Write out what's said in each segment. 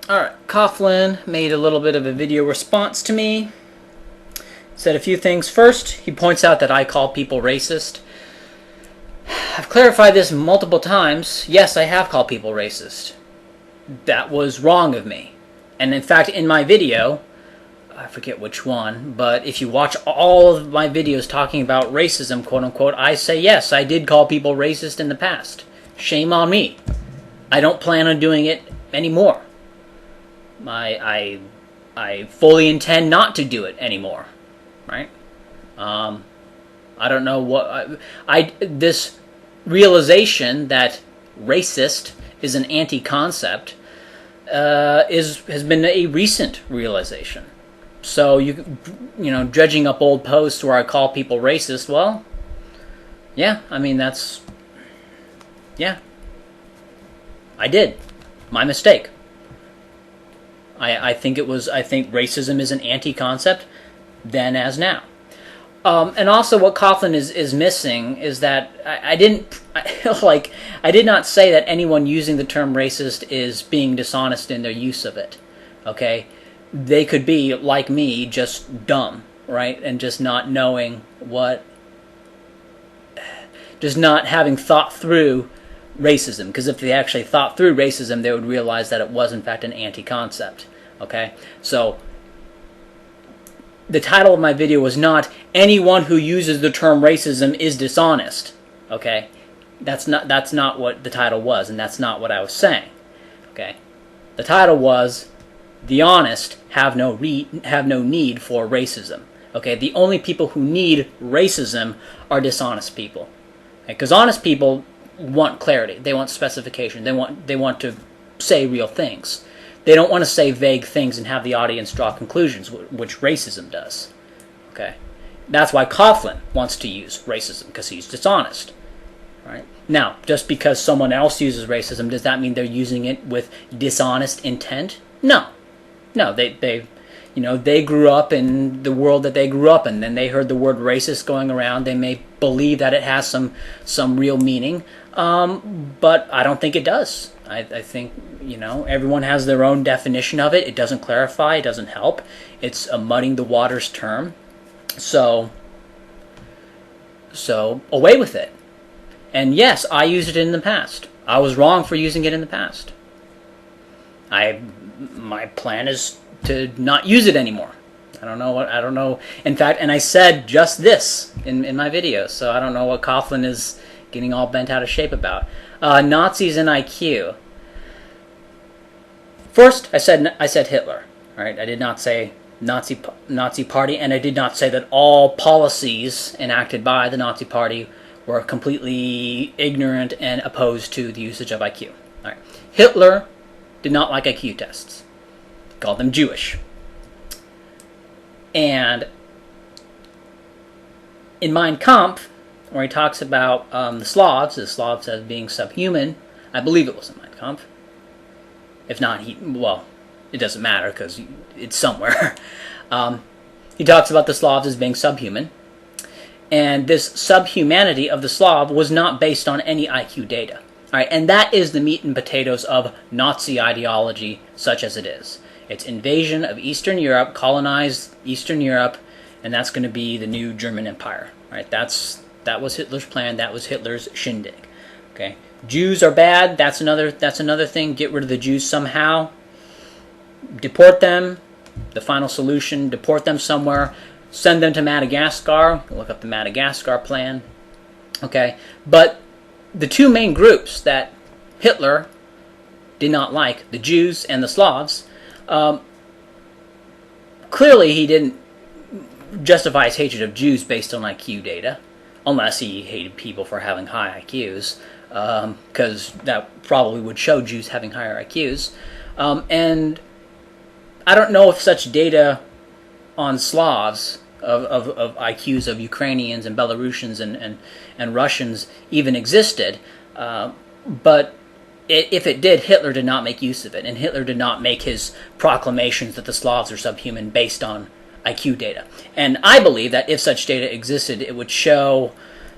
Alright, Coughlan made a little bit of a video response to me. Said a few things. First, he points out that I call people racist. I've clarified this multiple times. Yes, I have called people racist. That was wrong of me. And in fact, in my video, I forget which one, but if you watch all of my videos talking about racism, quote unquote, I say yes, I did call people racist in the past. Shame on me. I don't plan on doing it anymore. I fully intend not to do it anymore, right? I don't know what this realization that racist is an anti-concept has been a recent realization. So you know, dredging up old posts where I call people racist, well, yeah, I mean yeah, I did, my mistake. I think racism is an anti-concept then as now. And also what Coughlan is missing is that I did not say that anyone using the term racist is being dishonest in their use of it. Okay? They could be, like me, just dumb, right? And just not knowing just not having thought through racism, because if they actually thought through racism, they would realize that it was in fact an anti-concept. Okay, so the title of my video was not "Anyone who uses the term racism is dishonest." Okay, that's not what the title was, and that's not what I was saying. Okay, the title was "The honest have no need for racism." Okay, the only people who need racism are dishonest people, because honest people want clarity. They want specification. They want to say real things. They don't want to say vague things and have the audience draw conclusions, which racism does. Okay, that's why Coughlan wants to use racism, because he's dishonest. Right? Now, just because someone else uses racism, does that mean they're using it with dishonest intent? No, they grew up in the world that they grew up in, and they heard the word racist going around. They may believe that it has some real meaning, but I don't think it does. I think, everyone has their own definition of it. It doesn't clarify. It doesn't help. It's a mudding the waters term. So away with it. And yes, I used it in the past. I was wrong for using it in the past. My plan is to not use it anymore. I don't know. In fact, and I said just this in my video, so I don't know what Coughlan is getting all bent out of shape about. Nazis and IQ. First, I said Hitler. Right? I did not say Nazi Party, and I did not say that all policies enacted by the Nazi Party were completely ignorant and opposed to the usage of IQ. All right. Hitler did not like IQ tests. He called them Jewish. And in Mein Kampf, where he talks about the Slavs as being subhuman, I believe it was in Mein Kampf. If not, it doesn't matter because it's somewhere. He talks about the Slavs as being subhuman. And this subhumanity of the Slav was not based on any IQ data. All right, and that is the meat and potatoes of Nazi ideology, such as it is. It's invasion of Eastern Europe, colonized Eastern Europe, and that's going to be the new German Empire. Right? That was Hitler's plan. That was Hitler's shindig. Okay, Jews are bad. That's another thing. Get rid of the Jews somehow. Deport them. The final solution: deport them somewhere. Send them to Madagascar. Look up the Madagascar plan. Okay, but the two main groups that Hitler did not like, the Jews and the Slavs, clearly he didn't justify his hatred of Jews based on IQ data, unless he hated people for having high IQs, because that probably would show Jews having higher IQs. And I don't know if such data on Slavs of IQs of Ukrainians and Belarusians and Russians even existed, but if it did, Hitler did not make use of it, and Hitler did not make his proclamations that the Slavs are subhuman based on IQ data. And I believe that if such data existed, it would show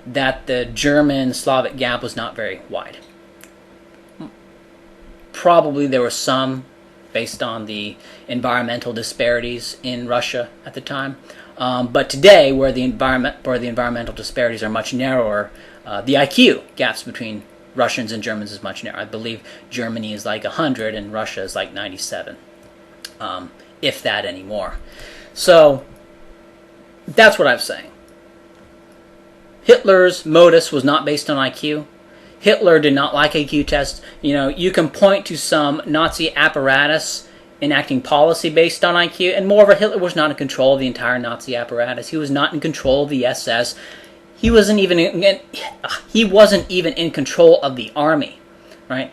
that the German-Slavic gap was not very wide. Probably there were some based on the environmental disparities in Russia at the time. But today, where the environmental disparities are much narrower, the IQ gaps between Russians and Germans is much narrower. I believe Germany is like 100 and Russia is like 97, if that anymore. So that's what I'm saying. Hitler's modus was not based on IQ. Hitler did not like IQ tests. You know, you can point to some Nazi apparatus enacting policy based on IQ, and moreover, Hitler was not in control of the entire Nazi apparatus. He was not in control of the SS. He wasn't even in control of the army, right?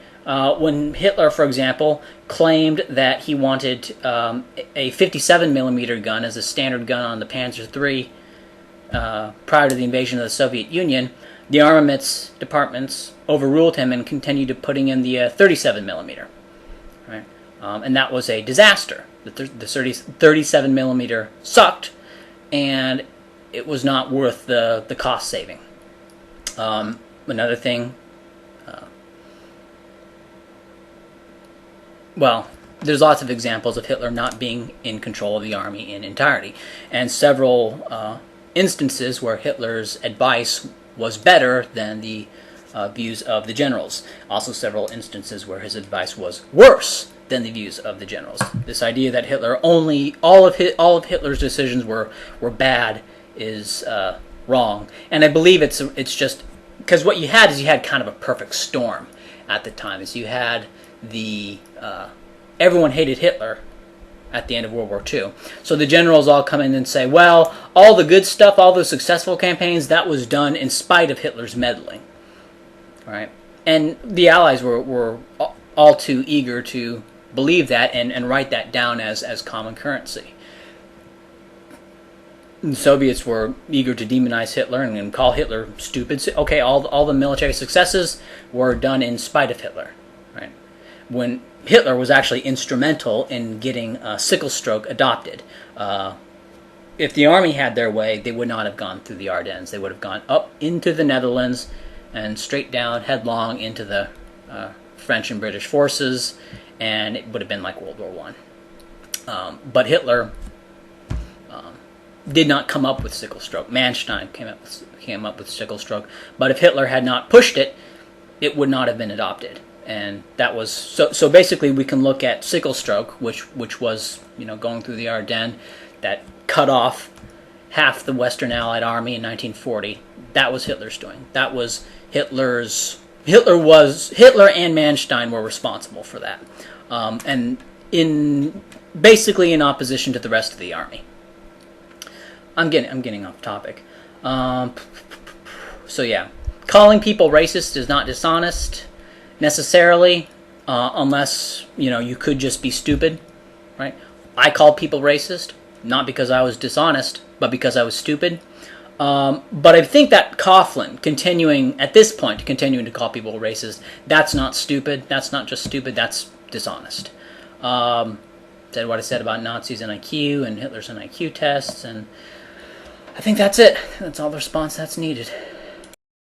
When Hitler, for example, claimed that he wanted a 57mm gun as a standard gun on the Panzer III prior to the invasion of the Soviet Union, the armaments departments overruled him and continued to putting in the 37mm, right? And that was a disaster. The 37mm sucked, and it was not worth the cost saving. Another thing, well, there's lots of examples of Hitler not being in control of the army in entirety, and several instances where Hitler's advice was better than the views of the generals. Also several instances where his advice was worse than the views of the generals. This idea that Hitler all of Hitler's decisions were bad is wrong, and I believe it's just because what you had is you had kind of a perfect storm at the time. Is you had the everyone hated Hitler at the end of World War II. So the generals all come in and say, well, all the good stuff, all the successful campaigns, that was done in spite of Hitler's meddling. Right? And the Allies were all too eager to believe that and write that down as common currency. The Soviets were eager to demonize Hitler and call Hitler stupid. Okay, all the military successes were done in spite of Hitler. Right? When Hitler was actually instrumental in getting sickle stroke adopted. If the army had their way, they would not have gone through the Ardennes. They would have gone up into the Netherlands and straight down, headlong into the French and British forces, and it would have been like World War I. But Hitler did not come up with sickle stroke. Manstein came up with sickle stroke. But if Hitler had not pushed it, it would not have been adopted. And that was so basically we can look at sickle stroke, which was, you know, going through the Ardennes, that cut off half the Western Allied army in 1940. That was Hitler's doing. That was Hitler and Manstein were responsible for that, and basically in opposition to the rest of the army. I'm getting off topic. So yeah, calling people racist is not dishonest necessarily, unless, you know, you could just be stupid, right? I called people racist, not because I was dishonest, but because I was stupid. But I think that Coughlan continuing to call people racist, that's not stupid. That's not just stupid, that's dishonest. Said what I said about Nazis and IQ and Hitler's and IQ tests, and I think that's it. That's all the response that's needed.